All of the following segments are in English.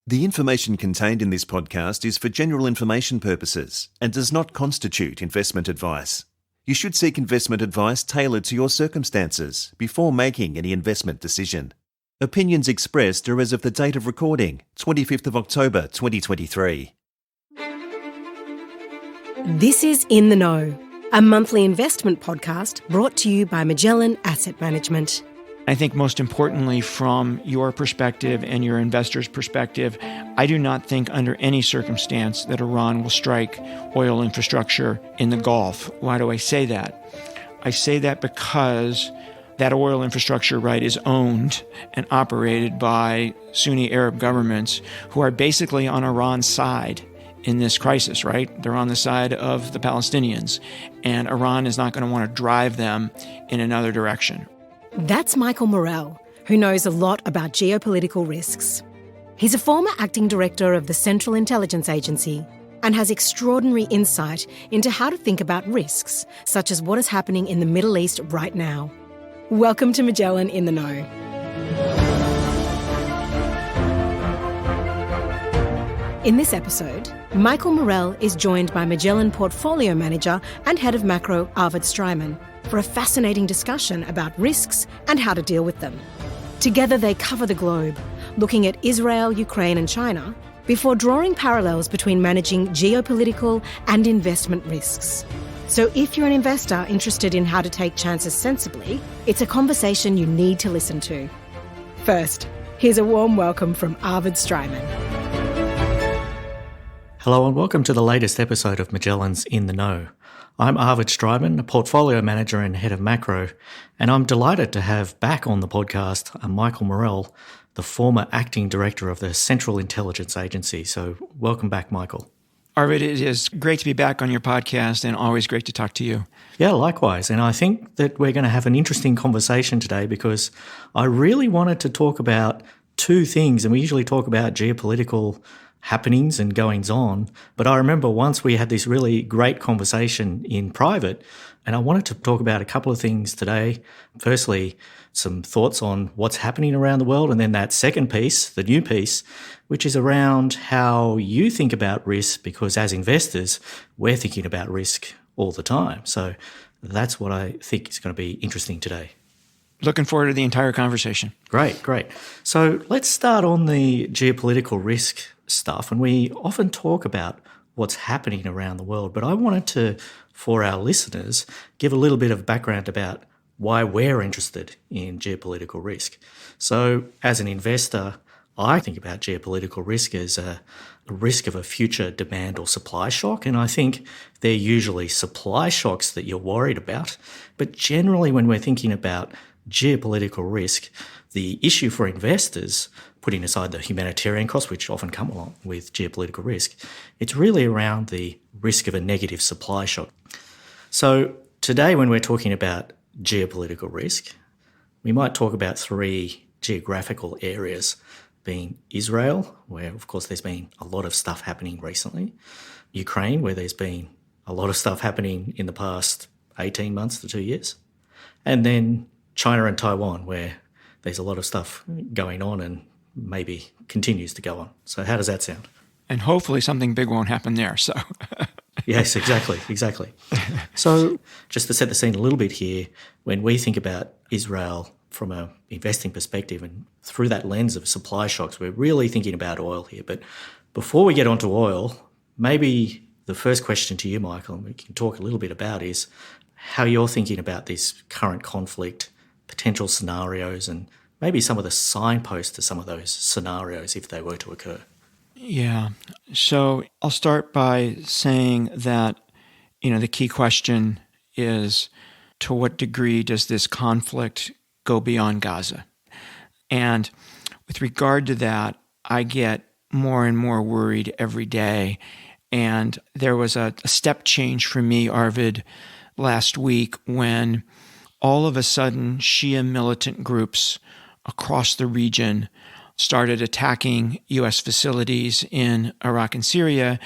The information contained in this podcast is for general information purposes and does not constitute investment advice. You should seek investment advice tailored to your circumstances before making any investment decision. Opinions expressed are as of the date of recording, 25th of October 2023. This is In The Know, a monthly investment podcast brought to you by Magellan Asset Management. I think most importantly, from your perspective and your investors' perspective, I do not think under any circumstance that Iran will strike oil infrastructure in the Gulf. Why do I say that? I say that because that oil infrastructure, right, is owned and operated by Sunni Arab governments who are basically on Iran's side in this crisis, right? They're on the side of the Palestinians, and Iran is not going to want to drive them in another direction. That's Michael Morell, who knows a lot about geopolitical risks. He's a former acting director of the Central Intelligence Agency and has extraordinary insight into how to think about risks, such as what is happening in the Middle East right now. Welcome to Magellan In The Know. In this episode, Michael Morell is joined by Magellan Portfolio Manager and Head of Macro, Arvid Streimann, for a fascinating discussion about risks and how to deal with them. Together they cover the globe, looking at Israel, Ukraine and China, before drawing parallels between managing geopolitical and investment risks. So if you're an investor interested in how to take chances sensibly, it's a conversation you need to listen to. First, here's a warm welcome from Arvid Streimann. Hello and welcome to the latest episode of Magellan's In The Know. I'm Arvid Streimann, a portfolio manager and head of macro, and I'm delighted to have back on the podcast Michael Morell, the former acting director of the Central Intelligence Agency. So welcome back, Michael. Arvid, it is great to be back on your podcast and always great to talk to you. Yeah, likewise. And I think that we're going to have an interesting conversation today because I really wanted to talk about two things, and we usually talk about geopolitical happenings and goings on. But I remember once we had this really great conversation in private, and I wanted to talk about a couple of things today. Firstly, some thoughts on what's happening around the world, and then that second piece, the new piece, which is around how you think about risk, because as investors, we're thinking about risk all the time. So that's what I think is going to be interesting today. Looking forward to the entire conversation. Great. So let's start on the geopolitical risk stuff. And we often talk about what's happening around the world, but I wanted to, for our listeners, give a little bit of background about why we're interested in geopolitical risk. So as an investor, I think about geopolitical risk as a risk of a future demand or supply shock. And I think they're usually supply shocks that you're worried about. But generally, when we're thinking about geopolitical risk, the issue for investors, putting aside the humanitarian costs, which often come along with geopolitical risk, it's really around the risk of a negative supply shock. So today, when we're talking about geopolitical risk, we might talk about three geographical areas, being Israel, where, of course, there's been a lot of stuff happening recently, Ukraine, where there's been a lot of stuff happening in the past 18 months to 2 years, and then China and Taiwan, where there's a lot of stuff going on and maybe continues to go on. So how does that sound? And hopefully something big won't happen there. So Yes, exactly. So just to set the scene a little bit here, when we think about Israel from an investing perspective and through that lens of supply shocks, we're really thinking about oil here. But before we get onto oil, maybe the first question to you, Michael, and we can talk a little bit about, is how you're thinking about this current conflict, potential scenarios, and maybe some of the signposts to some of those scenarios if they were to occur. Yeah. So I'll start by saying that, the key question is, to what degree does this conflict go beyond Gaza? And with regard to that, I get more and more worried every day. And there was a step change for me, Arvid, last week when all of a sudden Shia militant groups across the region started attacking U.S. facilities in Iraq and Syria.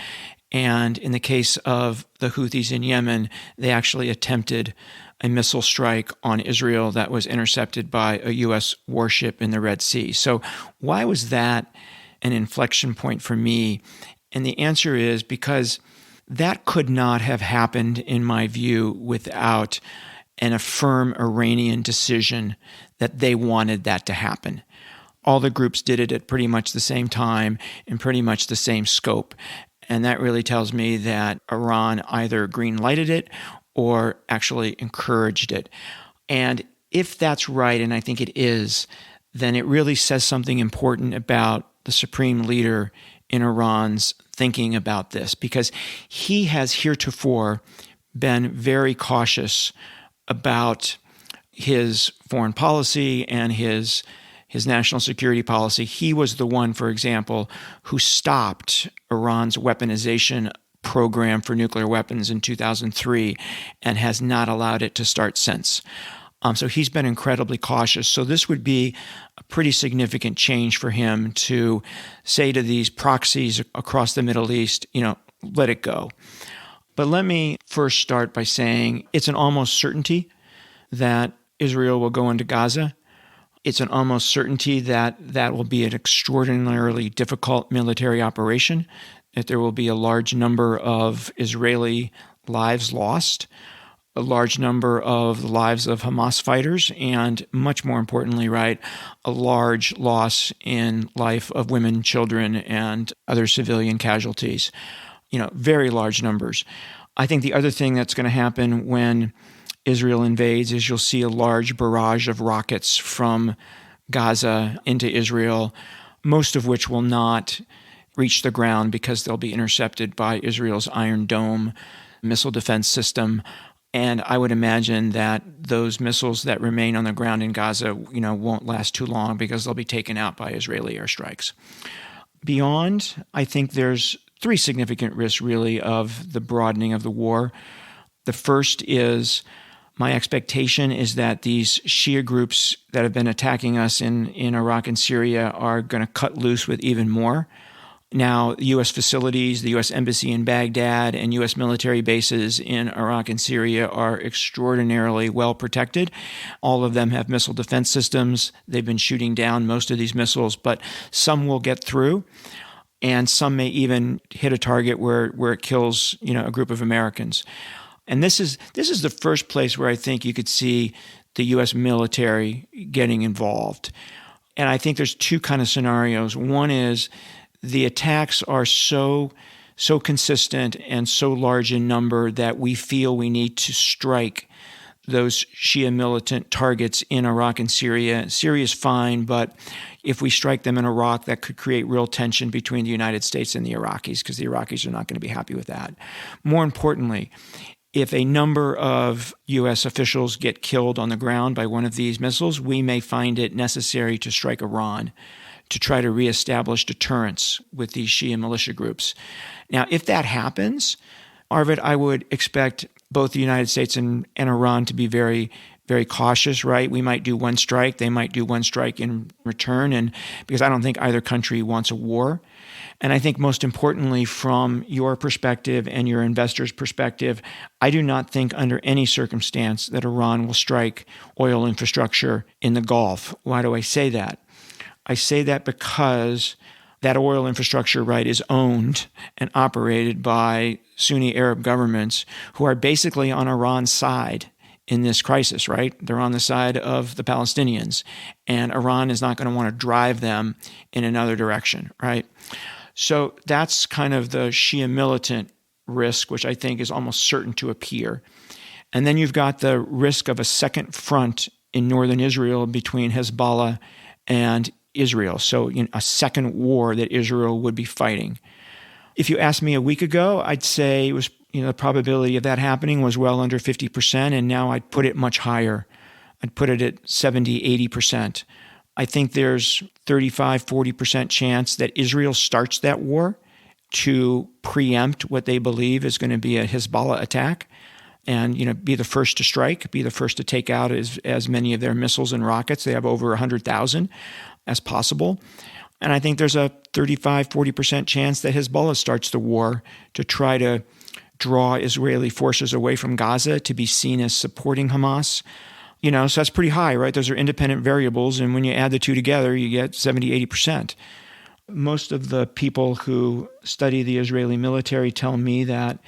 And in the case of the Houthis in Yemen, they actually attempted a missile strike on Israel that was intercepted by a U.S. warship in the Red Sea. So why was that an inflection point for me. And the answer is because that could not have happened, in my view, without a firm Iranian decision that they wanted that to happen. All the groups did it at pretty much the same time in pretty much the same scope. And that really tells me that Iran either green-lighted it or actually encouraged it. And if that's right, and I think it is, then it really says something important about the supreme leader in Iran's thinking about this, because he has heretofore been very cautious about his foreign policy and his national security policy. He was the one, for example, who stopped Iran's weaponization program for nuclear weapons in 2003 and has not allowed it to start since. So he's been incredibly cautious. So this would be a pretty significant change for him to say to these proxies across the Middle East, let it go. But let me first start by saying it's an almost certainty that Israel will go into Gaza. It's an almost certainty that that will be an extraordinarily difficult military operation, that there will be a large number of Israeli lives lost, a large number of the lives of Hamas fighters, and much more importantly, a large loss in life of women, children, and other civilian casualties. Very large numbers. I think the other thing that's going to happen when Israel invades is you'll see a large barrage of rockets from Gaza into Israel, most of which will not reach the ground because they'll be intercepted by Israel's Iron Dome missile defense system. And I would imagine that those missiles that remain on the ground in Gaza, won't last too long because they'll be taken out by Israeli airstrikes. Beyond, I think there's three significant risks, really, of the broadening of the war. The first is my expectation is that these Shia groups that have been attacking us in Iraq and Syria are going to cut loose with even more. Now, U.S. facilities, the U.S. Embassy in Baghdad, and U.S. military bases in Iraq and Syria are extraordinarily well protected. All of them have missile defense systems. They've been shooting down most of these missiles, but some will get through, and some may even hit a target where it kills, a group of Americans. And this is the first place where I think you could see the U.S. military getting involved. And I think there's two kind of scenarios. One is the attacks are so consistent and so large in number that we feel we need to strike those Shia militant targets in Iraq and Syria. Syria is fine, but if we strike them in Iraq, that could create real tension between the United States and the Iraqis, because the Iraqis are not going to be happy with that. More importantly, if a number of U.S. officials get killed on the ground by one of these missiles, we may find it necessary to strike Iran to try to reestablish deterrence with these Shia militia groups. Now, if that happens, Arvid, I would expect both the United States and Iran to be very, very cautious, right? We might do one strike. They might do one strike in return, and because I don't think either country wants a war. And I think most importantly, from your perspective and your investors' perspective, I do not think under any circumstance that Iran will strike oil infrastructure in the Gulf. Why do I say that? I say that because that oil infrastructure, is owned and operated by Sunni Arab governments who are basically on Iran's side in this crisis, right? They're on the side of the Palestinians, and Iran is not going to want to drive them in another direction, right? So that's kind of the Shia militant risk, which I think is almost certain to appear. And then you've got the risk of a second front in northern Israel between Hezbollah and Israel. So a second war that Israel would be fighting. If you asked me a week ago, I'd say it was, the probability of that happening was well under 50%, and now I'd put it much higher. I'd put it at 70, 80%. I think there's 35, 40% chance that Israel starts that war to preempt what they believe is going to be a Hezbollah attack and, be the first to strike, be the first to take out as many of their missiles and rockets. They have over 100,000 as possible. And I think there's a 35, 40% chance that Hezbollah starts the war to try to draw Israeli forces away from Gaza to be seen as supporting Hamas. So that's pretty high, right? Those are independent variables. And when you add the two together, you get 70, 80%. Most of the people who study the Israeli military tell me that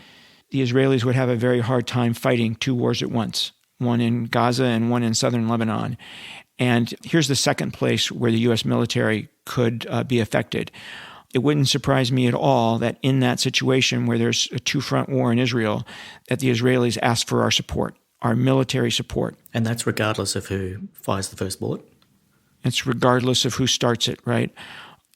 the Israelis would have a very hard time fighting two wars at once, one in Gaza and one in southern Lebanon. And here's the second place where the U.S. military could be affected. It wouldn't surprise me at all that in that situation where there's a two-front war in Israel, that the Israelis ask for our support, our military support. And that's regardless of who fires the first bullet? It's regardless of who starts it, right?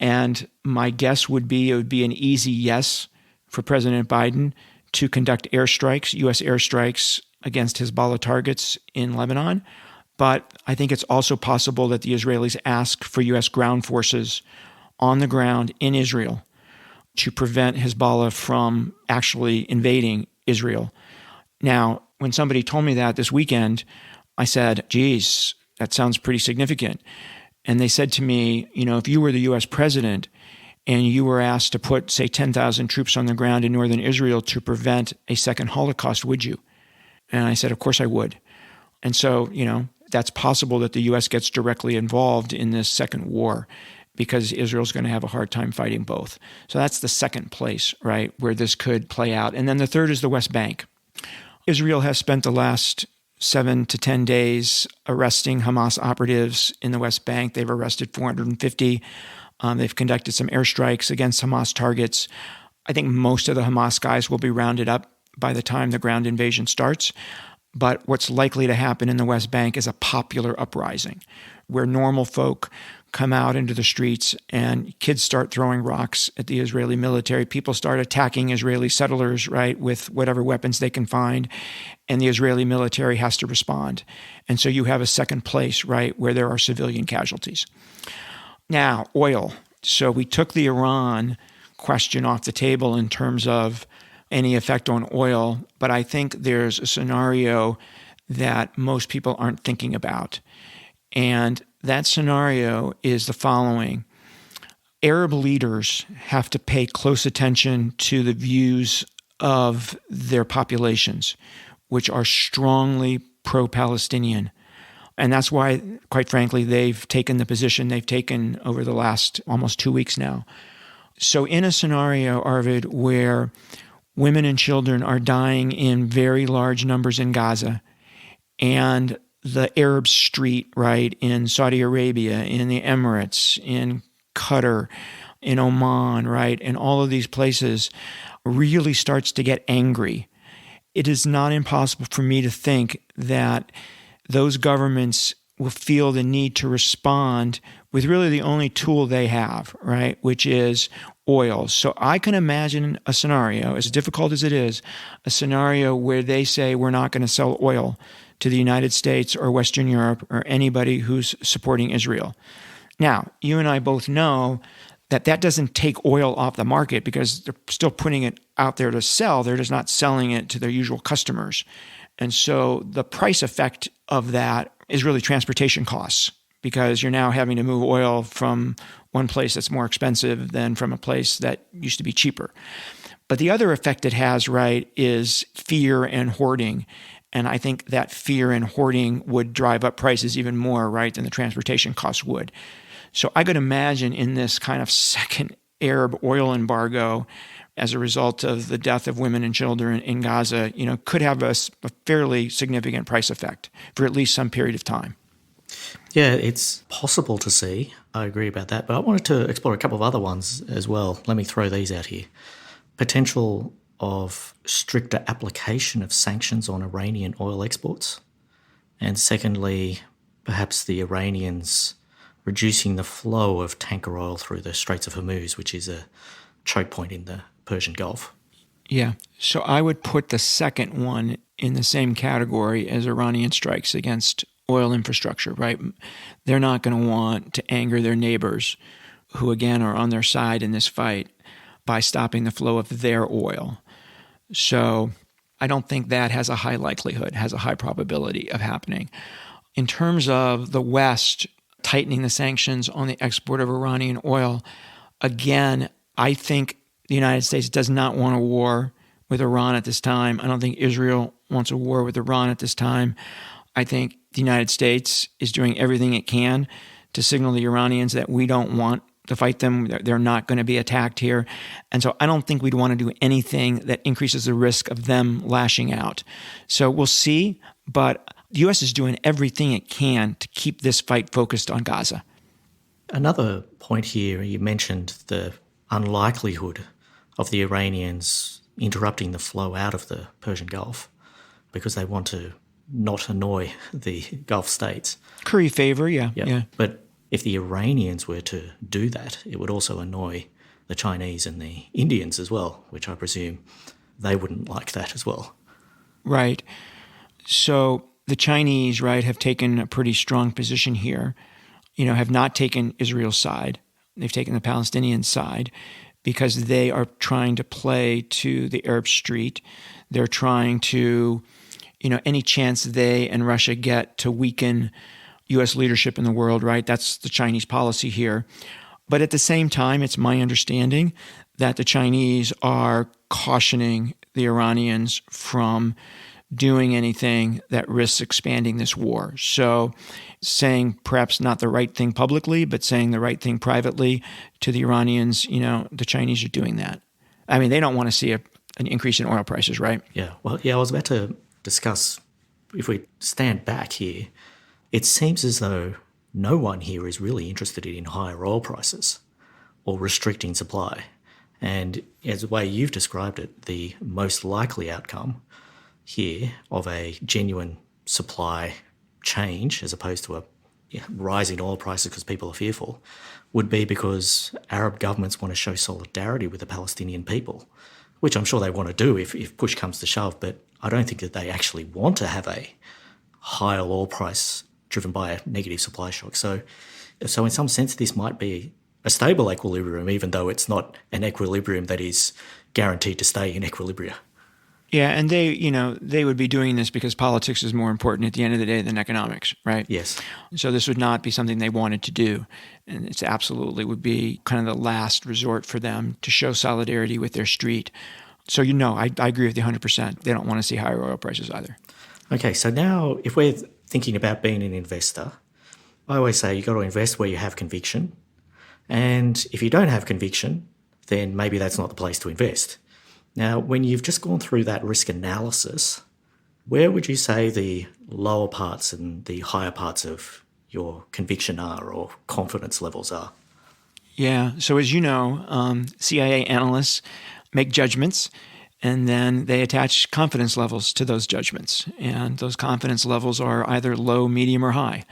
And my guess would be it would be an easy yes for President Biden to conduct airstrikes, U.S. airstrikes against Hezbollah targets in Lebanon. But I think it's also possible that the Israelis ask for U.S. ground forces on the ground in Israel to prevent Hezbollah from actually invading Israel. Now, when somebody told me that this weekend, I said, geez, that sounds pretty significant. And they said to me, if you were the U.S. president and you were asked to put, say, 10,000 troops on the ground in northern Israel to prevent a second Holocaust, would you? And I said, of course I would. And so, that's possible that the U.S. gets directly involved in this second war because Israel's going to have a hard time fighting both. So that's the second place, right, where this could play out. And then the third is the West Bank. Israel has spent the last 7 to 10 days arresting Hamas operatives in the West Bank. They've arrested 450. They've conducted some airstrikes against Hamas targets. I think most of the Hamas guys will be rounded up by the time the ground invasion starts. But what's likely to happen in the West Bank is a popular uprising where normal folk come out into the streets and kids start throwing rocks at the Israeli military. People start attacking Israeli settlers, right, with whatever weapons they can find. And the Israeli military has to respond. And so you have a second place, right, where there are civilian casualties. Now, oil. So we took the Iran question off the table in terms of any effect on oil, but I think there's a scenario that most people aren't thinking about. And that scenario is the following. Arab leaders have to pay close attention to the views of their populations, which are strongly pro-Palestinian. And that's why, quite frankly, they've taken the position they've taken over the last almost 2 weeks now. So in a scenario, Arvid, where women and children are dying in very large numbers in Gaza, and the Arab street, right, in Saudi Arabia, in the Emirates, in Qatar, in Oman, right, and all of these places really starts to get angry. It is not impossible for me to think that those governments will feel the need to respond with really the only tool they have, right, which is oil. So I can imagine a scenario, as difficult as it is, a scenario where they say we're not going to sell oil to the United States or Western Europe or anybody who's supporting Israel. Now, you and I both know that that doesn't take oil off the market because they're still putting it out there to sell. They're just not selling it to their usual customers. And so the price effect of that is really transportation costs, because you're now having to move oil from one place that's more expensive than from a place that used to be cheaper. But the other effect it has, right, is fear and hoarding. And I think that fear and hoarding would drive up prices even more, right, than the transportation costs would. So I could imagine in this kind of second Arab oil embargo, as a result of the death of women and children in Gaza, could have a fairly significant price effect for at least some period of time. Yeah, it's possible to see. I agree about that. But I wanted to explore a couple of other ones as well. Let me throw these out here. Potential of stricter application of sanctions on Iranian oil exports. And secondly, perhaps the Iranians reducing the flow of tanker oil through the Straits of Hormuz, which is a choke point in the Persian Gulf. Yeah. So I would put the second one in the same category as Iranian strikes against oil infrastructure, right? They're not going to want to anger their neighbors who, again, are on their side in this fight by stopping the flow of their oil. So I don't think that has a high likelihood, has a high probability of happening. In terms of the West tightening the sanctions on the export of Iranian oil, again, I think the United States does not want a war with Iran at this time. I don't think Israel wants a war with Iran at this time. I think the United States is doing everything it can to signal the Iranians that we don't want to fight them. They're not going to be attacked here. And so I don't think we'd want to do anything that increases the risk of them lashing out. So we'll see, but the U.S. is doing everything it can to keep this fight focused on Gaza. Another point here, you mentioned the unlikelihood of the Iranians interrupting the flow out of the Persian Gulf because they want to not annoy the Gulf states. Curry favor, yeah. But if the Iranians were to do that, it would also annoy the Chinese and the Indians as well, which I presume they wouldn't like that as well. Right. So the Chinese, right, have taken a pretty strong position here, have not taken Israel's side. They've taken the Palestinian side because they are trying to play to the Arab Street. They're trying to, any chance they and Russia get to weaken U.S. leadership in the world, right? That's the Chinese policy here. But at the same time, it's my understanding that the Chinese are cautioning the Iranians from doing anything that risks expanding this war. So saying perhaps not the right thing publicly, but saying the right thing privately to the Iranians, the Chinese are doing that. I mean, they don't want to see an increase in oil prices, right? Yeah. Well, I was about to discuss, if we stand back here, it seems as though no one here is really interested in higher oil prices or restricting supply. And as the way you've described it, the most likely outcome here of a genuine supply change as opposed to a rise in oil prices because people are fearful would be because Arab governments want to show solidarity with the Palestinian people, which I'm sure they want to do if push comes to shove, but I don't think that they actually want to have a higher oil price driven by a negative supply shock. So in some sense, this might be a stable equilibrium, even though it's not an equilibrium that is guaranteed to stay in equilibria. Yeah, and they would be doing this because politics is more important at the end of the day than economics, right? Yes. So this would not be something they wanted to do. And it's absolutely would be kind of the last resort for them to show solidarity with their street. So, I agree with you 100%. They don't want to see higher oil prices either. Okay, so now if we're thinking about being an investor, I always say you've got to invest where you have conviction. And if you don't have conviction, then maybe that's not the place to invest. Now, when you've just gone through that risk analysis, where would you say the lower parts and the higher parts of your conviction are or confidence levels are? Yeah. So as you know, CIA analysts make judgments and then they attach confidence levels to those judgments. And those confidence levels are either low, medium, or high.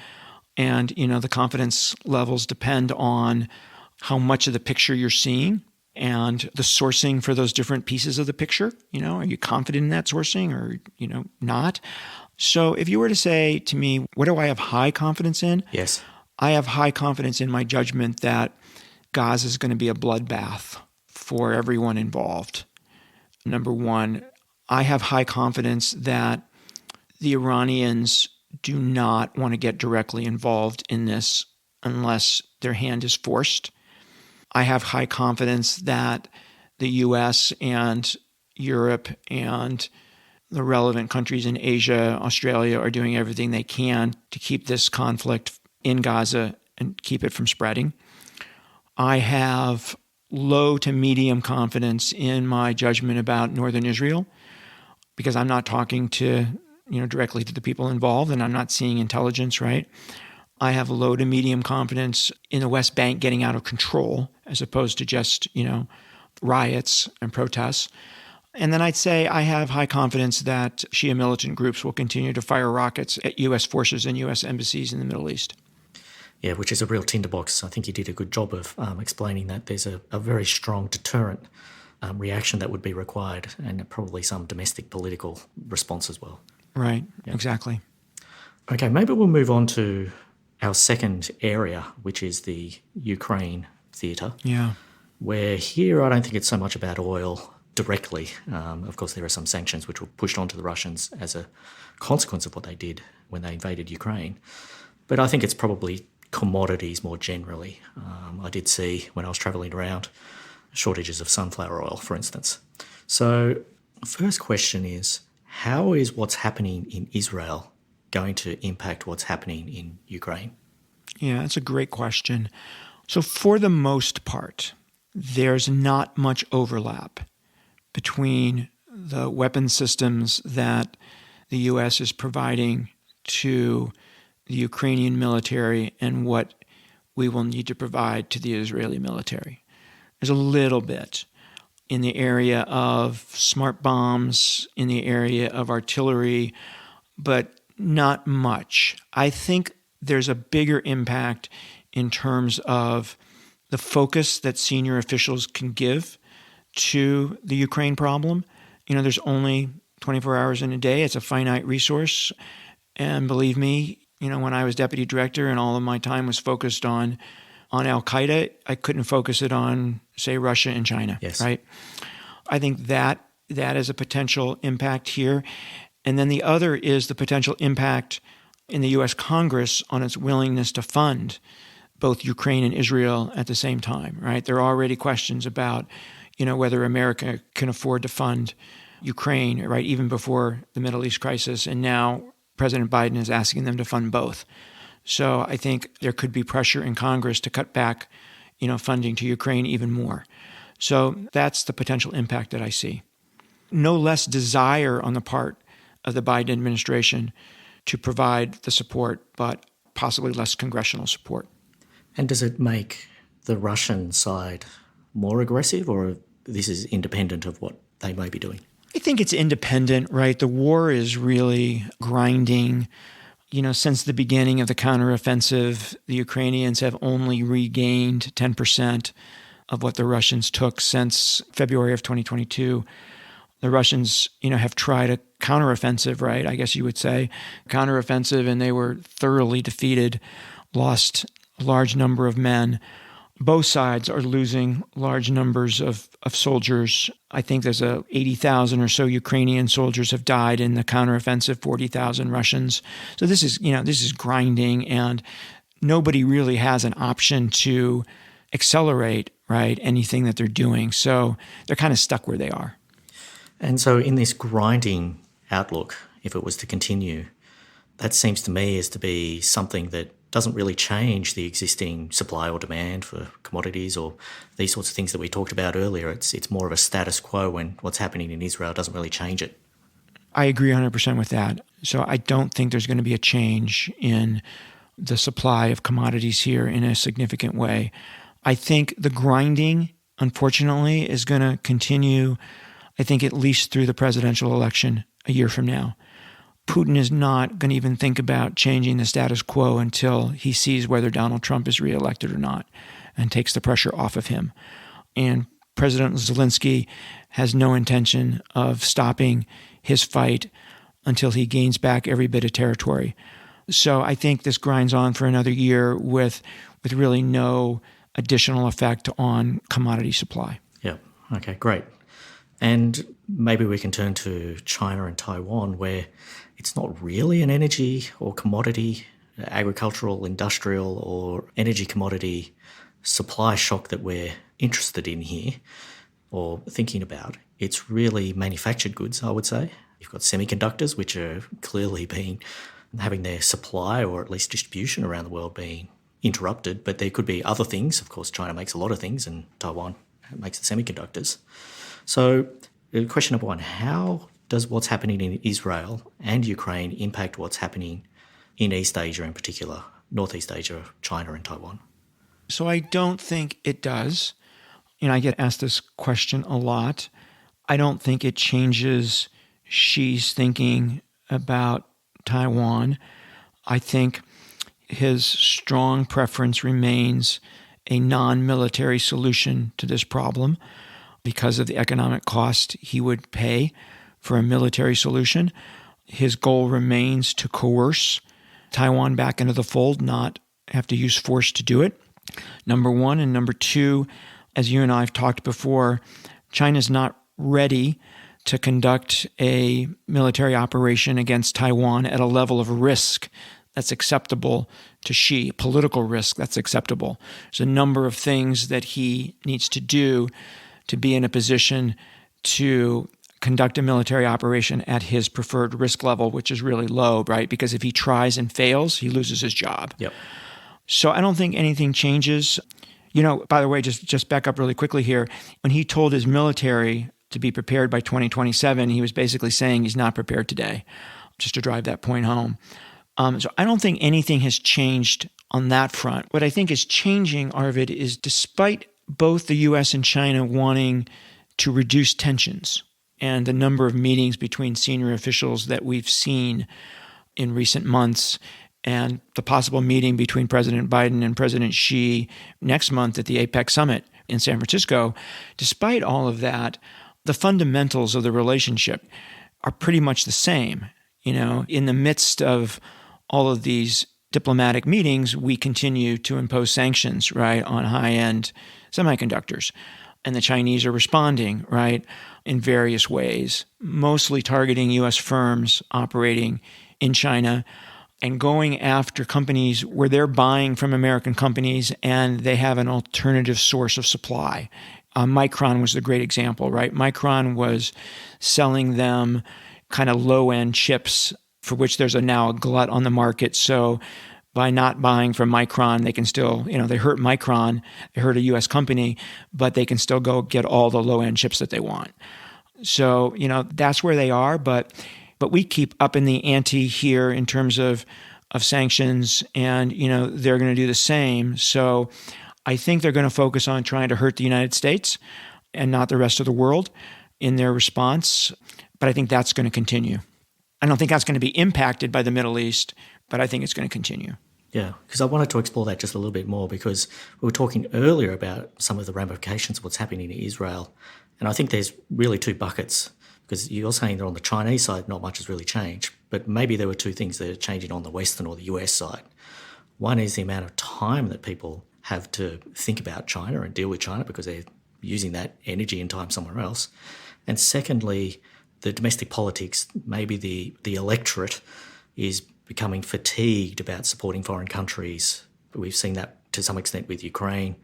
And, the confidence levels depend on how much of the picture you're seeing and the sourcing for those different pieces of the picture. Are you confident in that sourcing or, not? So if you were to say to me, what do I have high confidence in? Yes. I have high confidence in my judgment that Gaza is going to be a bloodbath for everyone involved. Number one, I have high confidence that the Iranians do not want to get directly involved in this unless their hand is forced. I have high confidence that the U.S. and Europe and the relevant countries in Asia, Australia are doing everything they can to keep this conflict in Gaza and keep it from spreading. I have low to medium confidence in my judgment about northern Israel because I'm not talking to, directly to the people involved and I'm not seeing intelligence, right? I have low to medium confidence in the West Bank getting out of control as opposed to just, riots and protests. And then I'd say I have high confidence that Shia militant groups will continue to fire rockets at U.S. forces and U.S. embassies in the Middle East. Yeah, which is a real tinderbox. I think you did a good job of explaining that there's a very strong deterrent reaction that would be required and probably some domestic political response as well. Right, yeah. Exactly. Okay, maybe we'll move on to our second area, which is the Ukraine theatre. Yeah. Where here I don't think it's so much about oil directly. Of course, there are some sanctions which were pushed onto the Russians as a consequence of what they did when they invaded Ukraine. But I think it's probably commodities more generally. I did see when I was travelling around shortages of sunflower oil, for instance. So first question is, how is what's happening in Israel going to impact what's happening in Ukraine? Yeah, that's a great question. So for the most part, there's not much overlap between the weapon systems that the U.S. is providing to the Ukrainian military and what we will need to provide to the Israeli military. There's a little bit in the area of smart bombs, in the area of artillery, but not much. I think there's a bigger impact in terms of the focus that senior officials can give to the Ukraine problem. There's only 24 hours in a day. It's a finite resource. And believe me, when I was deputy director and all of my time was focused on Al-Qaeda, I couldn't focus it on, say, Russia and China, yes. Right? I think that is a potential impact here. And then the other is the potential impact in the U.S. Congress on its willingness to fund both Ukraine and Israel at the same time, right? There are already questions about, whether America can afford to fund Ukraine, right, even before the Middle East crisis. And now President Biden is asking them to fund both. So I think there could be pressure in Congress to cut back, funding to Ukraine even more. So that's the potential impact that I see. No less desire on the part of the Biden administration to provide the support, but possibly less congressional support. And does it make the Russian side more aggressive, or this is independent of what they may be doing? I think it's independent, right? The war is really grinding. Since the beginning of the counteroffensive, the Ukrainians have only regained 10% of what the Russians took since February of 2022. The Russians, have tried a counteroffensive, right? I guess you would say counteroffensive, and they were thoroughly defeated, lost a large number of men. Both sides are losing large numbers of soldiers. I think there's 80,000 or so Ukrainian soldiers have died in the counteroffensive, 40,000 Russians. So this is grinding, and nobody really has an option to accelerate, right, anything that they're doing. So they're kind of stuck where they are. And so in this grinding outlook, if it was to continue, that seems to me as to be something that doesn't really change the existing supply or demand for commodities or these sorts of things that we talked about earlier. It's more of a status quo when what's happening in Israel doesn't really change it. I agree 100% with that. So I don't think there's going to be a change in the supply of commodities here in a significant way. I think the grinding, unfortunately, is going to continue, I think, at least through the presidential election a year from now. Putin is not going to even think about changing the status quo until he sees whether Donald Trump is reelected or not and takes the pressure off of him. And President Zelensky has no intention of stopping his fight until he gains back every bit of territory. So I think this grinds on for another year with really no additional effect on commodity supply. Yeah. Okay, great. And maybe we can turn to China and Taiwan, where it's not really an energy or commodity, agricultural, industrial, or energy commodity supply shock that we're interested in here or thinking about. It's really manufactured goods, I would say. You've got semiconductors, which are clearly having their supply or at least distribution around the world being interrupted, but there could be other things. Of course, China makes a lot of things and Taiwan makes the semiconductors. So question number one, how does what's happening in Israel and Ukraine impact what's happening in East Asia in particular, Northeast Asia, China and Taiwan? So I don't think it does. I get asked this question a lot. I don't think it changes Xi's thinking about Taiwan. I think his strong preference remains a non-military solution to this problem because of the economic cost he would pay for a military solution. His goal remains to coerce Taiwan back into the fold, not have to use force to do it. Number one. And number two, as you and I have talked before, China's not ready to conduct a military operation against Taiwan at a level of risk that's acceptable to Xi, political risk that's acceptable. There's a number of things that he needs to do to be in a position to conduct a military operation at his preferred risk level, which is really low, right? Because if he tries and fails, he loses his job. Yep. So I don't think anything changes. By the way, just back up really quickly here. When he told his military to be prepared by 2027, he was basically saying he's not prepared today, just to drive that point home. So I don't think anything has changed on that front. What I think is changing, Arvid, is despite both the U.S. and China wanting to reduce tensions and the number of meetings between senior officials that we've seen in recent months, and the possible meeting between President Biden and President Xi next month at the APEC summit in San Francisco, despite all of that, the fundamentals of the relationship are pretty much the same. In the midst of all of these diplomatic meetings, we continue to impose sanctions, right, on high-end semiconductors. And the Chinese are responding, right, in various ways, mostly targeting U.S. firms operating in China and going after companies where they're buying from American companies and they have an alternative source of supply. Micron was the great example, right? Micron was selling them kind of low-end chips for which there's now a glut on the market. So by not buying from Micron, they can still, they hurt Micron, they hurt a U.S. company, but they can still go get all the low-end chips that they want. So, that's where they are, but we keep up in the ante here in terms of sanctions, and, they're going to do the same. So I think they're going to focus on trying to hurt the United States and not the rest of the world in their response. But I think that's going to continue. I don't think that's going to be impacted by the Middle East, but I think it's going to continue. Yeah, because I wanted to explore that just a little bit more, because we were talking earlier about some of the ramifications of what's happening in Israel. And I think there's really two buckets, because you're saying that on the Chinese side, not much has really changed. But maybe there were two things that are changing on the Western or the US side. One is the amount of time that people have to think about China and deal with China because they're using that energy and time somewhere else. And secondly, the domestic politics, maybe the electorate is becoming fatigued about supporting foreign countries. We've seen that to some extent with Ukraine.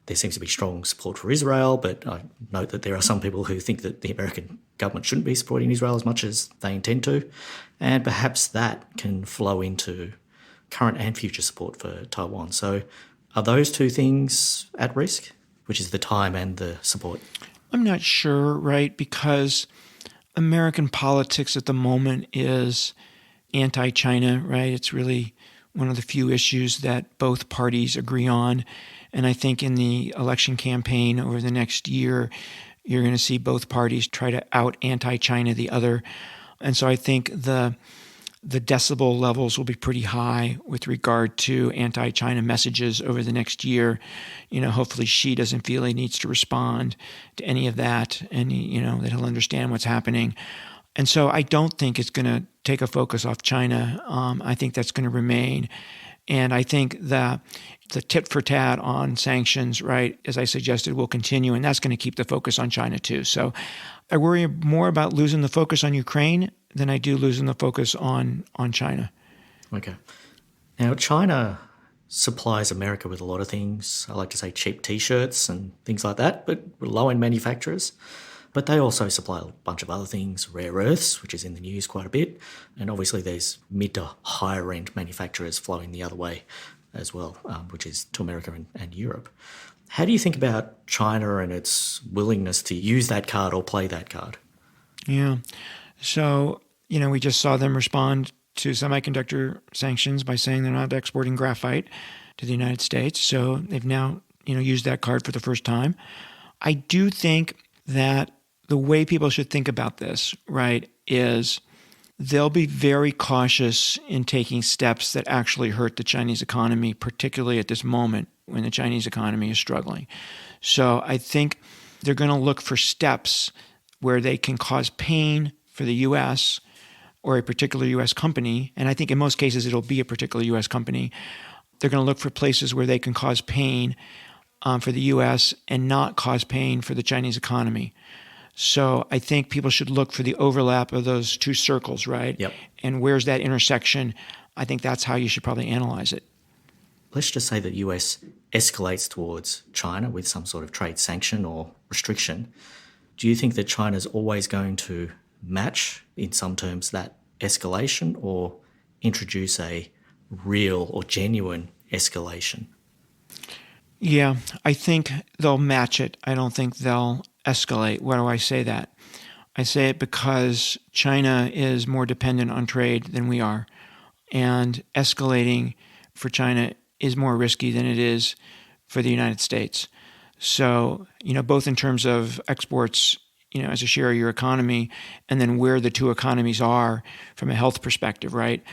There seems to be strong support for Israel, but I note that there are some people who think that the American government shouldn't be supporting Israel as much as they intend to. And perhaps that can flow into current and future support for Taiwan. So are those two things at risk, which is the time and the support? I'm not sure, right? Because American politics at the moment is anti-China, right? It's really one of the few issues that both parties agree on. And I think in the election campaign over the next year, you're going to see both parties try to out anti-China the other. And so I think the decibel levels will be pretty high with regard to anti-China messages over the next year. Hopefully Xi doesn't feel he needs to respond to any of that, and that he'll understand what's happening. And so I don't think it's going to take a focus off China. I think that's going to remain. And I think that the tit for tat on sanctions, right, as I suggested, will continue, and that's going to keep the focus on China too. So I worry more about losing the focus on Ukraine than I do losing the focus on China. Okay. Now, China supplies America with a lot of things. I like to say cheap T-shirts and things like that, but low-end manufacturers. But they also supply a bunch of other things, rare earths, which is in the news quite a bit. And obviously there's mid to higher-end manufacturers flowing the other way as well, which is to America and Europe. How do you think about China and its willingness to use that card or play that card? Yeah. So, we just saw them respond to semiconductor sanctions by saying they're not exporting graphite to the United States. So they've now, used that card for the first time. I do think that the way people should think about this, right, is they'll be very cautious in taking steps that actually hurt the Chinese economy, particularly at this moment when the Chinese economy is struggling. So I think they're going to look for steps where they can cause pain for the U.S. or a particular U.S. company, and I think in most cases it'll be a particular U.S. company. They're going to look for places where they can cause pain for the U.S. and not cause pain for the Chinese economy. So I think people should look for the overlap of those two circles, right? Yep. And where's that intersection? I think that's how you should probably analyze it. Let's just say that the US escalates towards China with some sort of trade sanction or restriction. Do you think that China's always going to match, in some terms, that escalation or introduce a real or genuine escalation? Yeah, I think they'll match it. I don't think they'll escalate. Why do I say that? I say it because China is more dependent on trade than we are. And escalating for China is more risky than it is for the United States. So, both in terms of exports, as a share of your economy, and then where the two economies are from a health perspective, right?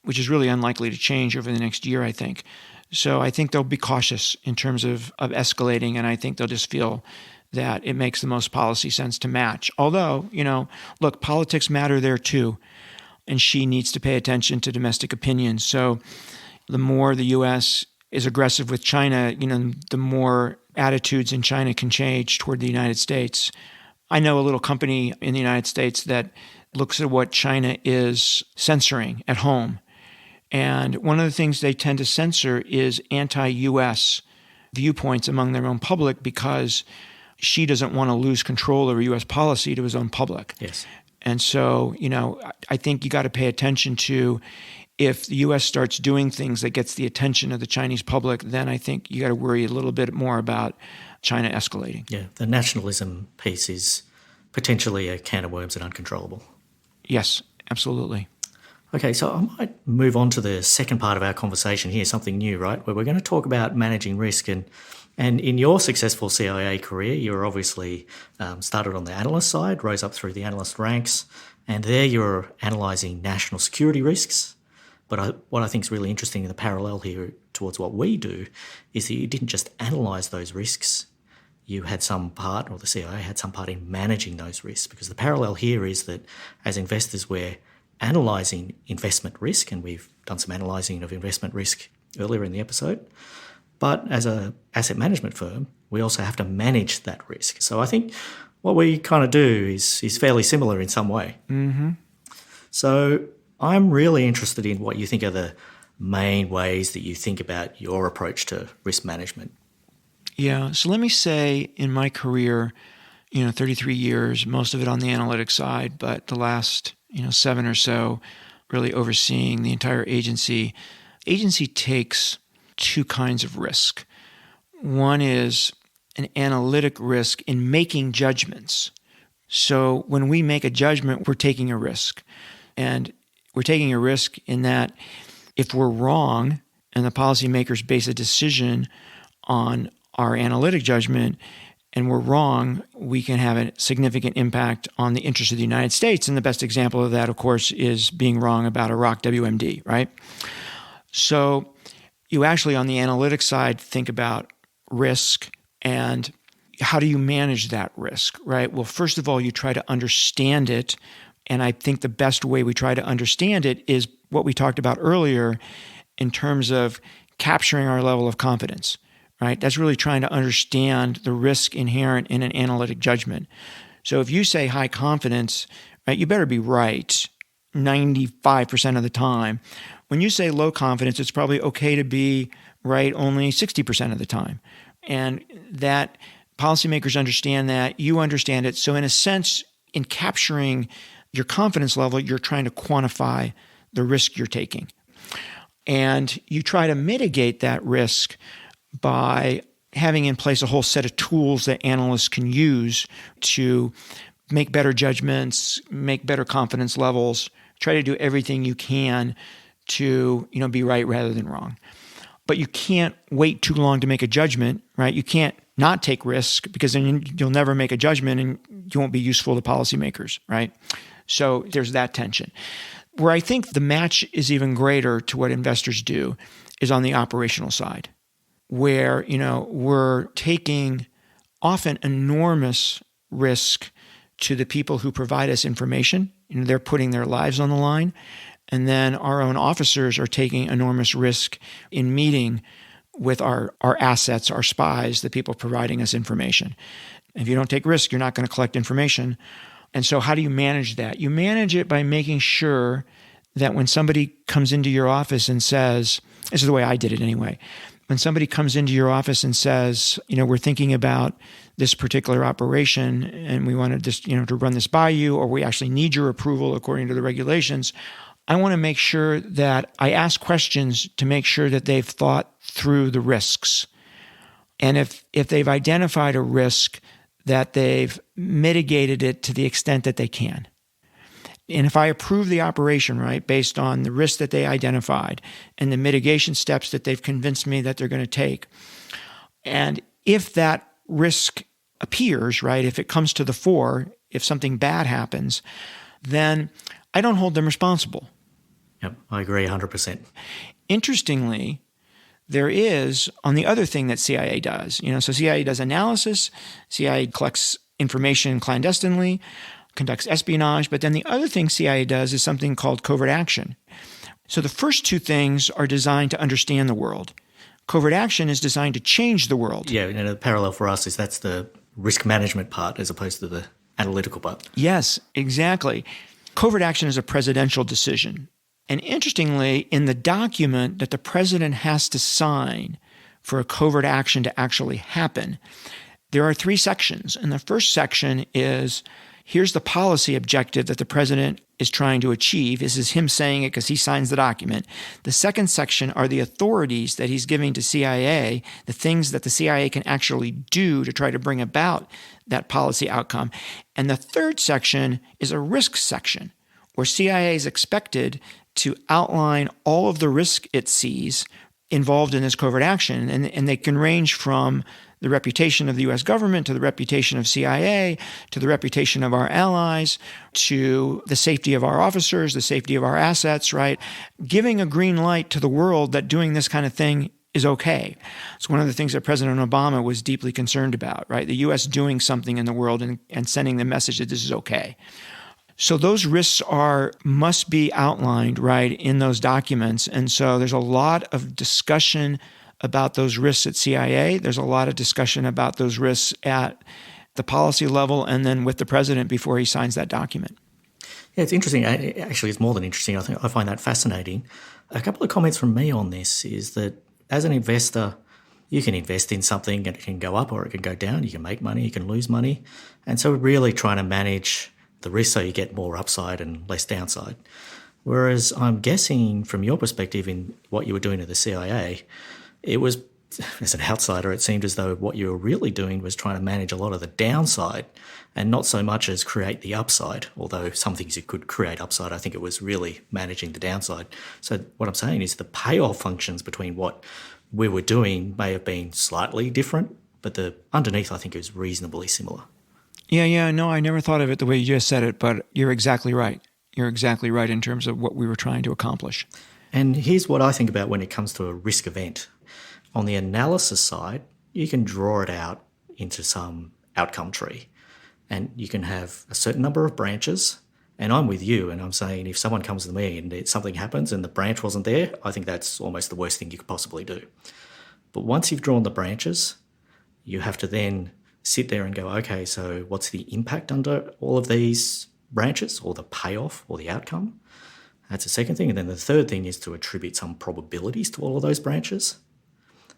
Which is really unlikely to change over the next year, I think. So I think they'll be cautious in terms of escalating, and I think they'll just feel that it makes the most policy sense to match. Although, look, politics matter there too, and Xi needs to pay attention to domestic opinions. So the more the U.S. is aggressive with China, the more attitudes in China can change toward the United States. I know a little company in the United States that looks at what China is censoring at home. And one of the things they tend to censor is anti-U.S. viewpoints among their own public because Xi doesn't want to lose control over U.S. policy to his own public. Yes. And so, I think you got to pay attention to if the U.S. starts doing things that gets the attention of the Chinese public, then I think you got to worry a little bit more about China escalating. Yeah, the nationalism piece is potentially a can of worms and uncontrollable. Yes, absolutely. Okay, so I might move on to the second part of our conversation here, something new, right? Where we're going to talk about managing risk. And in your successful CIA career, you're obviously started on the analyst side, rose up through the analyst ranks, and there you're analysing national security risks. But what I think is really interesting in the parallel here towards what we do is that you didn't just analyse those risks. You had some part, or the CIA had some part in managing those risks, because the parallel here is that as investors, we're analysing investment risk, and we've done some analysing of investment risk earlier in the episode. But as an asset management firm, we also have to manage that risk. So I think what we kind of do is fairly similar in some way. Mm-hmm. So I'm really interested in what you think are the main ways that you think about your approach to risk management. Yeah, so let me say in my career, 33 years, most of it on the analytics side, but the last 7 or so really overseeing the entire agency. Agency takes two kinds of risk. One is an analytic risk in making judgments. So when we make a judgment, we're taking a risk. And we're taking a risk in that if we're wrong and the policymakers base a decision on our analytic judgment, and we're wrong, we can have a significant impact on the interests of the United States. And the best example of that, of course, is being wrong about Iraq WMD, right? So you actually, on the analytics side, think about risk and how do you manage that risk, right? Well, first of all, you try to understand it. And I think the best way we try to understand it is what we talked about earlier in terms of capturing our level of confidence. Right? That's really trying to understand the risk inherent in an analytic judgment. So if you say high confidence, right, you better be right 95% of the time. When you say low confidence, it's probably okay to be right only 60% of the time. And that policymakers understand that, you understand it. So in a sense, in capturing your confidence level, you're trying to quantify the risk you're taking. And you try to mitigate that risk by having in place a whole set of tools that analysts can use to make better judgments, make better confidence levels, try to do everything you can to, be right rather than wrong. But you can't wait too long to make a judgment, right? You can't not take risk because then you'll never make a judgment and you won't be useful to policymakers, right? So there's that tension. Where I think the match is even greater to what investors do is on the operational side, where, we're taking often enormous risk to the people who provide us information. They're putting their lives on the line. And then our own officers are taking enormous risk in meeting with our assets, our spies, the people providing us information. If you don't take risk, you're not going to collect information. And so how do you manage that? You manage it by making sure that when somebody comes into your office and says, this is the way I did it anyway, when somebody comes into your office and says, we're thinking about this particular operation and we wanted this, to run this by you, or we actually need your approval according to the regulations, I want to make sure that I ask questions to make sure that they've thought through the risks. And if they've identified a risk, that they've mitigated it to the extent that they can. And if I approve the operation, right, based on the risk that they identified and the mitigation steps that they've convinced me that they're going to take, and if that risk appears, right, if it comes to the fore, if something bad happens, then I don't hold them responsible. Yep, I agree 100%. Interestingly, there is on the other thing that CIA does. So CIA does analysis, CIA collects information clandestinely, conducts espionage, but then the other thing CIA does is something called covert action. So the first two things are designed to understand the world. Covert action is designed to change the world. Yeah, and the parallel for us is that's the risk management part as opposed to the analytical part. Yes, exactly. Covert action is a presidential decision. And interestingly, in the document that the president has to sign for a covert action to actually happen, there are 3 sections. And the first section is, here's the policy objective that the president is trying to achieve. This is him saying it because he signs the document. The second section are the authorities that he's giving to CIA, the things that the CIA can actually do to try to bring about that policy outcome. And the third section is a risk section, where CIA is expected to outline all of the risk it sees involved in this covert action. And they can range from the reputation of the U.S. government to the reputation of CIA, to the reputation of our allies, to the safety of our officers, the safety of our assets, right? Giving a green light to the world that doing this kind of thing is okay. It's one of the things that President Obama was deeply concerned about, right? The U.S. doing something in the world and sending the message that this is okay. So those risks must be outlined, right, in those documents. And so there's a lot of discussion about those risks at CIA. There's a lot of discussion about those risks at the policy level and then with the president before he signs that document. Yeah, it's interesting. Actually, it's more than interesting. I find that fascinating. A couple of comments from me on this is that as an investor, you can invest in something and it can go up or it can go down. You can make money, you can lose money. And so we're really trying to manage the risk so you get more upside and less downside. Whereas I'm guessing from your perspective in what you were doing at the CIA, it was, as an outsider, it seemed as though what you were really doing was trying to manage a lot of the downside and not so much as create the upside, although some things you could create upside. I think it was really managing the downside. So what I'm saying is the payoff functions between what we were doing may have been slightly different, but the underneath I think is reasonably similar. Yeah, no, I never thought of it the way you just said it, but you're exactly right. You're exactly right in terms of what we were trying to accomplish. And here's what I think about when it comes to a risk event. On the analysis side, you can draw it out into some outcome tree and you can have a certain number of branches. And I'm with you and I'm saying if someone comes to me and something happens and the branch wasn't there, I think that's almost the worst thing you could possibly do. But once you've drawn the branches, you have to then sit there and go, okay, so what's the impact under all of these branches or the payoff or the outcome? That's the second thing. And then the third thing is to attribute some probabilities to all of those branches.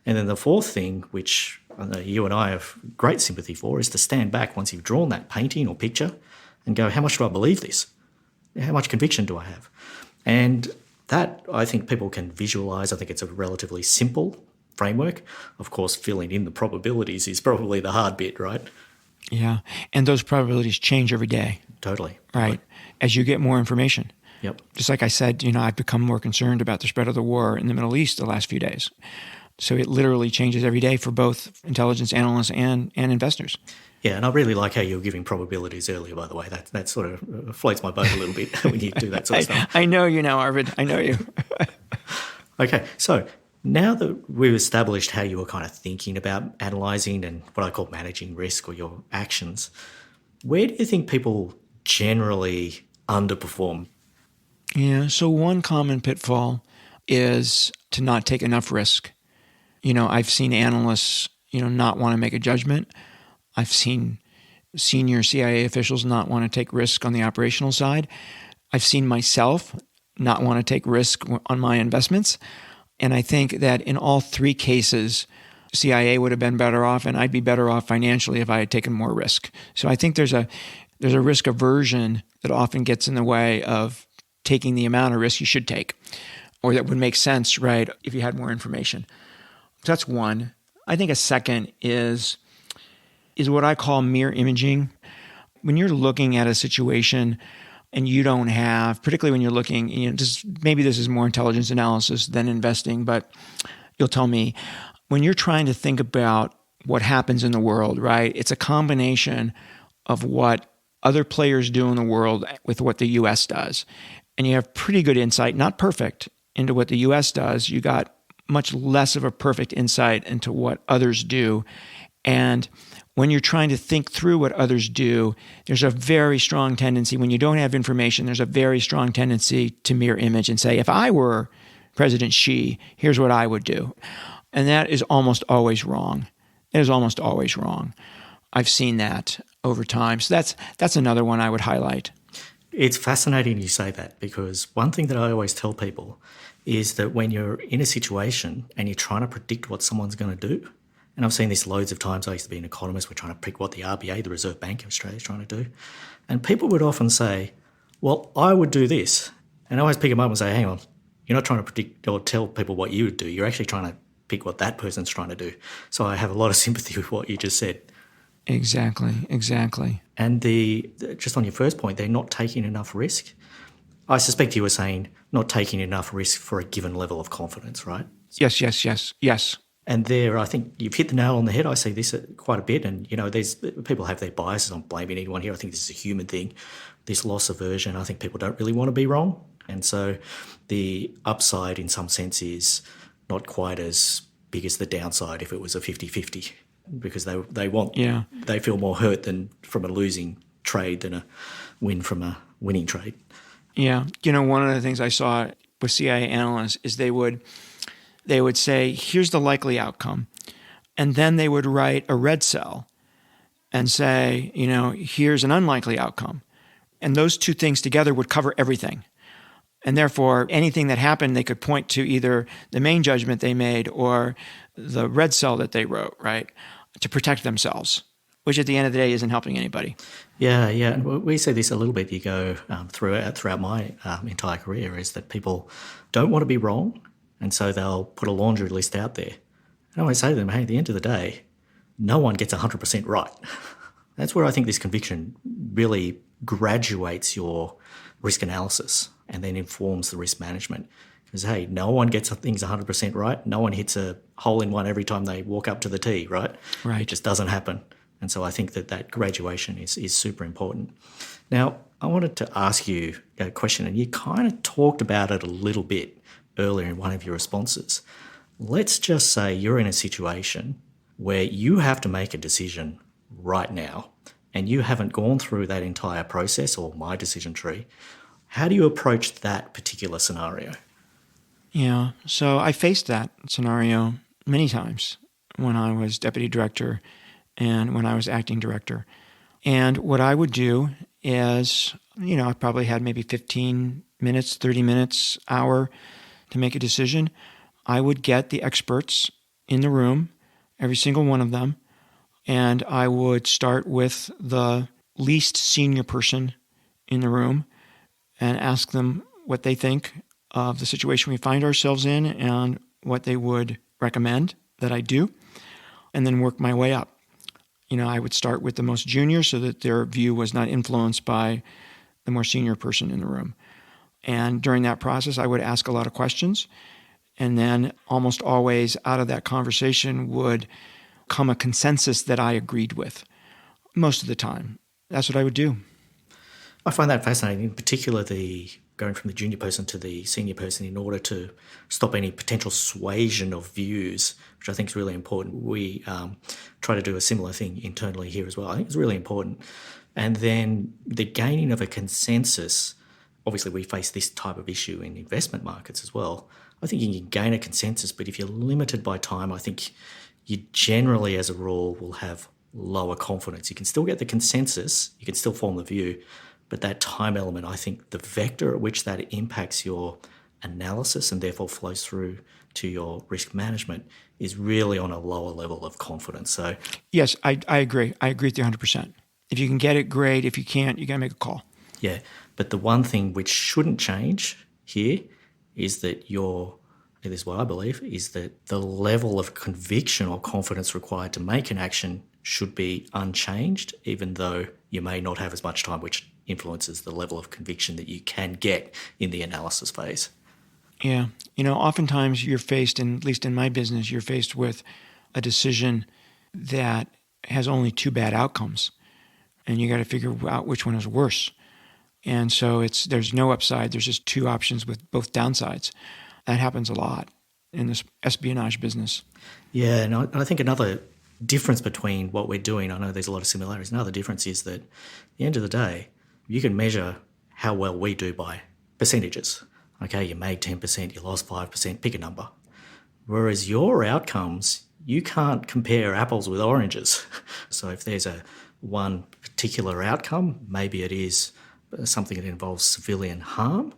And then the fourth thing, which I know you and I have great sympathy for, is to stand back once you've drawn that painting or picture and go, how much do I believe this? How much conviction do I have? And that I think people can visualize. I think it's a relatively simple framework. Of course, filling in the probabilities is probably the hard bit, right? Yeah, and those probabilities change every day. Totally. Right, as you get more information. Yep. Just like I said, I've become more concerned about the spread of the war in the Middle East the last few days. So it literally changes every day for both intelligence analysts and investors. Yeah, and I really like how you were giving probabilities earlier, by the way. That sort of floats my boat a little bit when you do that sort of stuff. I know you now, Arvid. I know you. Okay, so now that we've established how you were kind of thinking about analysing and what I call managing risk or your actions, where do you think people generally underperform? Yeah, so one common pitfall is to not take enough risk. I've seen analysts, not want to make a judgment. I've seen senior CIA officials not want to take risk on the operational side. I've seen myself not want to take risk on my investments. And I think that in all 3 cases, CIA would have been better off and I'd be better off financially if I had taken more risk. So I think there's a risk aversion that often gets in the way of taking the amount of risk you should take, or that would make sense, right, if you had more information. So that's one. I think a second is what I call mirror imaging. When you're looking at a situation and you don't have, particularly when you're looking, maybe this is more intelligence analysis than investing, but you'll tell me, when you're trying to think about what happens in the world, right? It's a combination of what other players do in the world with what the U.S. does. And you have pretty good insight, not perfect, into what the U.S. does. You got much less of a perfect insight into what others do. And when you're trying to think through what others do, there's a very strong tendency, when you don't have information, there's a very strong tendency to mirror image and say, if I were President Xi, here's what I would do. And that is almost always wrong. It is almost always wrong. I've seen that over time. So that's another one I would highlight. It's fascinating you say that, because one thing that I always tell people is that when you're in a situation and you're trying to predict what someone's going to do, and I've seen this loads of times. I used to be an economist. We're trying to predict what the RBA, the Reserve Bank of Australia, is trying to do. And people would often say, well, I would do this. And I always pick them up and say, hang on, you're not trying to predict or tell people what you would do. You're actually trying to pick what that person's trying to do. So I have a lot of sympathy with what you just said. Exactly. And just on your first point, they're not taking enough risk. I suspect you were saying not taking enough risk for a given level of confidence, right? Yes. And there, I think you've hit the nail on the head. I see this quite a bit. And, there's people have their biases. I'm blaming anyone here. I think this is a human thing. This loss aversion, I think people don't really want to be wrong. And so the upside in some sense is not quite as big as the downside if it was a 50-50, because they feel more hurt than from a losing trade than a win from a winning trade. Yeah. One of the things I saw with CIA analysts is they would say, here's the likely outcome. And then they would write a red cell and say, here's an unlikely outcome. And those two things together would cover everything. And therefore, anything that happened, they could point to either the main judgment they made or the red cell that they wrote, right, to protect themselves, which at the end of the day isn't helping anybody. Yeah. And we see this a little bit. You go throughout my entire career is that people don't want to be wrong. And so they'll put a laundry list out there. And I always say to them, hey, at the end of the day, no one gets 100% right. That's where I think this conviction really graduates your risk analysis and then informs the risk management. Because, hey, no one gets things 100% right. No one hits a hole in one every time they walk up to the tee, right? Right. It just doesn't happen. And so I think that graduation is super important. Now, I wanted to ask you a question, and you kind of talked about it a little bit earlier in one of your responses. Let's just say you're in a situation where you have to make a decision right now and you haven't gone through that entire process or my decision tree. How do you approach that particular scenario? Yeah, so I faced that scenario many times when I was deputy director and when I was acting director. And what I would do is, I probably had maybe 15 minutes, 30 minutes, hour to make a decision. I would get the experts in the room, every single one of them, and I would start with the least senior person in the room and ask them what they think of the situation we find ourselves in and what they would recommend that I do, and then work my way up. I would start with the most junior so that their view was not influenced by the more senior person in the room. And during that process, I would ask a lot of questions. And then almost always out of that conversation would come a consensus that I agreed with most of the time. That's what I would do. I find that fascinating, in particular going from the junior person to the senior person in order to stop any potential suasion of views, which I think is really important. We try to do a similar thing internally here as well. I think it's really important. And then the gaining of a consensus. Obviously, we face this type of issue in investment markets as well. I think you can gain a consensus, but if you're limited by time, I think you generally, as a rule, will have lower confidence. You can still get the consensus, you can still form the view, but that time element, I think the vector at which that impacts your analysis and therefore flows through to your risk management is really on a lower level of confidence. So, yes, I agree. I agree with you 100%. If you can get it, great. If you can't, you got to make a call. Yeah, but the one thing which shouldn't change here is that your this is what I believe, is that the level of conviction or confidence required to make an action should be unchanged, even though you may not have as much time, which influences the level of conviction that you can get in the analysis phase. Yeah. Oftentimes you're faced, at least in my business, you're faced with a decision that has only two bad outcomes, and you got to figure out which one is worse. And so there's no upside. There's just two options with both downsides. That happens a lot in this espionage business. Yeah, and I think another difference between what we're doing, I know there's a lot of similarities, another difference is that at the end of the day, you can measure how well we do by percentages. Okay, you made 10%, you lost 5%, pick a number. Whereas your outcomes, you can't compare apples with oranges. So if there's one particular outcome, maybe it is something that involves civilian harm,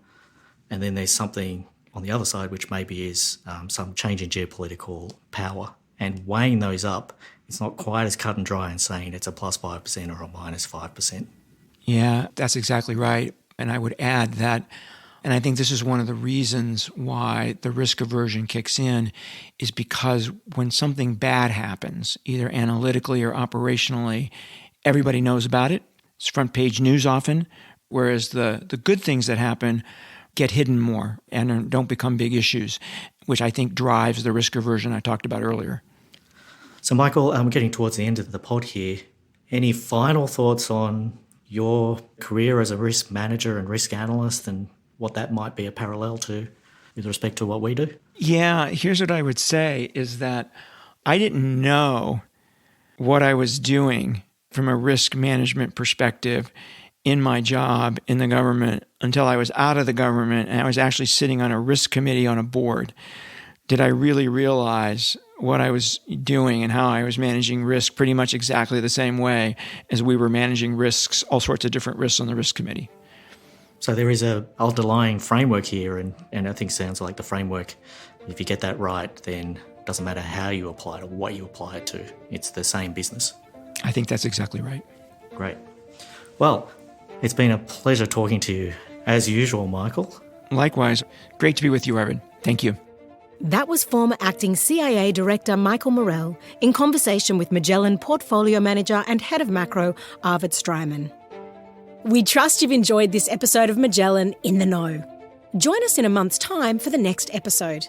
and then there's something on the other side which maybe is some change in geopolitical power. And weighing those up, it's not quite as cut and dry and saying it's a plus 5% or a minus 5%. Yeah, that's exactly right. And I would add that, and I think this is one of the reasons why the risk aversion kicks in, is because when something bad happens, either analytically or operationally, everybody knows about it. It's front page news often, whereas the good things that happen get hidden more and don't become big issues, which I think drives the risk aversion I talked about earlier. So Michael, I'm getting towards the end of the pod here. Any final thoughts on your career as a risk manager and risk analyst and what that might be a parallel to with respect to what we do? Yeah, here's what I would say is that I didn't know what I was doing from a risk management perspective in my job in the government until I was out of the government and I was actually sitting on a risk committee on a board. Did I really realize what I was doing and how I was managing risk pretty much exactly the same way as we were managing risks, all sorts of different risks on the risk committee? So there is a underlying framework here, and I think sounds like the framework, if you get that right, then it doesn't matter how you apply it or what you apply it to. It's the same business. I think that's exactly right. Great. Well, it's been a pleasure talking to you, as usual, Michael. Likewise. Great to be with you, Arvid. Thank you. That was former acting CIA Director Michael Morell in conversation with Magellan Portfolio Manager and Head of Macro, Arvid Streimann. We trust you've enjoyed this episode of Magellan In The Know. Join us in a month's time for the next episode.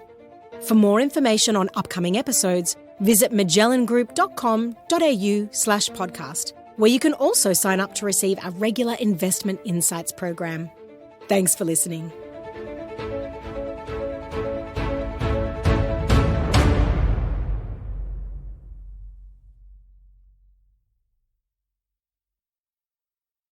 For more information on upcoming episodes, visit magellangroup.com.au/podcast, where you can also sign up to receive our regular Investment Insights program. Thanks for listening.